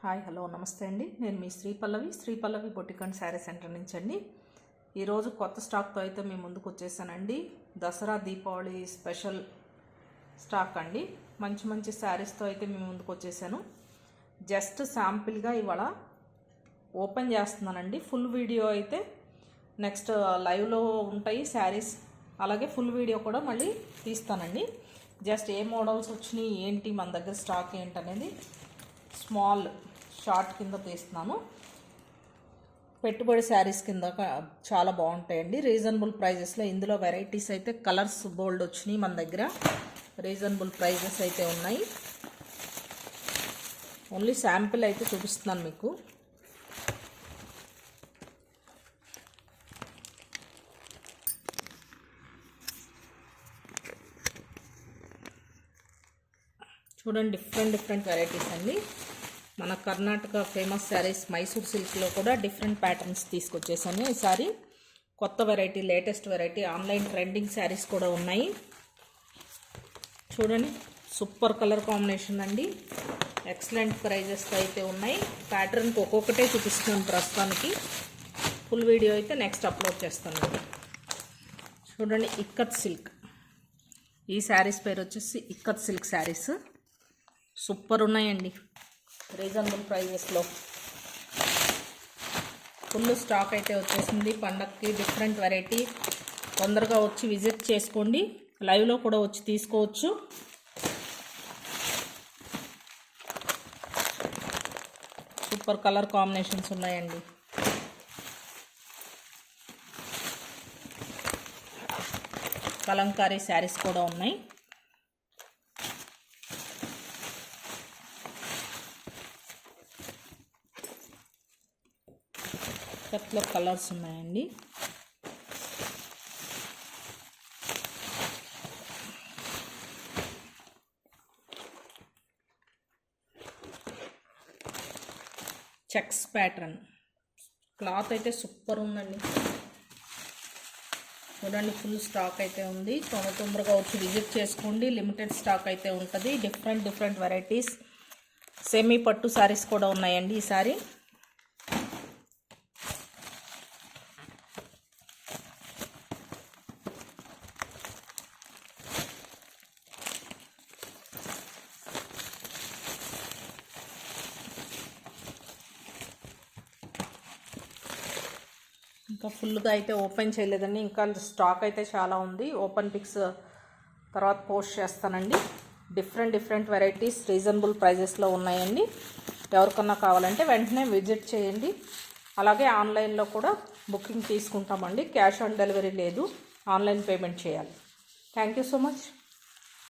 Hi hello నమస్తే అండి. నేను మీ శ్రీ పల్లవి బొటిక్ అండ్ శారీ సెంటర్ నుంచి అండి. ఈరోజు కొత్త స్టాక్తో అయితే మేము ముందుకు వచ్చేసానండి. దసరా దీపావళి స్పెషల్ స్టాక్ అండి. మంచి మంచి శారీస్తో అయితే మేము ముందుకు వచ్చేసాను. జస్ట్ శాంపిల్గా ఇవాళ ఓపెన్ చేస్తున్నానండి. ఫుల్ వీడియో అయితే నెక్స్ట్ లైవ్లో ఉంటాయి శారీస్, అలాగే ఫుల్ వీడియో కూడా మళ్ళీ తీస్తానండి. జస్ట్ ఏ మోడల్స్ వచ్చినాయి ఏంటి, మన దగ్గర స్టాక్ ఏంటనేది స్మాల్ షార్ట్ కింద తీస్తున్నాను. పెట్టుబడి శారీస్ కింద చాలా బాగుంటాయండి, రీజనబుల్ ప్రైజెస్లో. ఇందులో వెరైటీస్ అయితే కలర్స్ బోల్డ్ వచ్చినాయి మన దగ్గర. రీజనబుల్ ప్రైజెస్ అయితే ఉన్నాయి. ఓన్లీ శాంపిల్ అయితే చూపిస్తున్నాను మీకు. చూడండి, డిఫరెంట్ వెరైటీస్ అండి. మన కర్ణాటక ఫేమస్ శారీస్ మైసూర్ సిల్క్లో కూడా డిఫరెంట్ ప్యాటర్న్స్ తీసుకొచ్చేసాను. ఈసారి కొత్త variety, latest variety, online trending saris కూడా ఉన్నాయి. చూడండి, సూపర్ కలర్ కాంబినేషన్ అండి. ఎక్సలెంట్ ప్రైజెస్తో అయితే ఉన్నాయి. ప్యాటర్న్కి ఒక్కొక్కటే చూపిస్తున్నాను ప్రస్తుతానికి. ఫుల్ వీడియో అయితే నెక్స్ట్ అప్లోడ్ చేస్తాను. చూడండి, ఇక్కత్ సిల్క్. ఈ శారీస్ పేరు వచ్చేసి ఇక్కత్ సిల్క్ శారీస్. సూపర్ ఉన్నాయండి, రీజనబుల్ ప్రైజెస్లో. ఫుల్ స్టాక్ అయితే వచ్చేసింది పండగకి. Different variety. తొందరగా వచ్చి విజిట్ చేసుకోండి. లైవ్లో కూడా వచ్చి తీసుకోవచ్చు. సూపర్ కలర్ కాంబినేషన్స్ ఉన్నాయండి. కలంకారీ శారీస్ కూడా ఉన్నాయి. కొత్తలో కలర్స్ ఉన్నాయండి. చెక్స్ ప్యాటర్న్ క్లాత్ అయితే సూపర్ ఉందండి. చూడండి, ఫుల్ స్టాక్ అయితే ఉంది. తొందరగా వచ్చి విజిట్ చేసుకోండి. లిమిటెడ్ స్టాక్ అయితే ఉంటుంది. Different varieties. సెమీ పట్టు శారీస్ కూడా ఉన్నాయండి ఈసారి. ఇంకా ఫుల్గా అయితే ఓపెన్ చేయలేదండి. ఇంకా స్టాక్ అయితే చాలా ఉంది. ఓపెన్ పిక్స్ తర్వాత పోస్ట్ చేస్తానండి. డిఫరెంట్ వెరైటీస్ రీజనబుల్ ప్రైజెస్లో ఉన్నాయండి. ఎవరికన్నా కావాలంటే వెంటనే విజిట్ చేయండి. అలాగే ఆన్లైన్లో కూడా బుకింగ్ తీసుకుంటామండి. క్యాష్ ఆన్ డెలివరీ లేదు, ఆన్లైన్ పేమెంట్ చేయాలి. Thank you so much.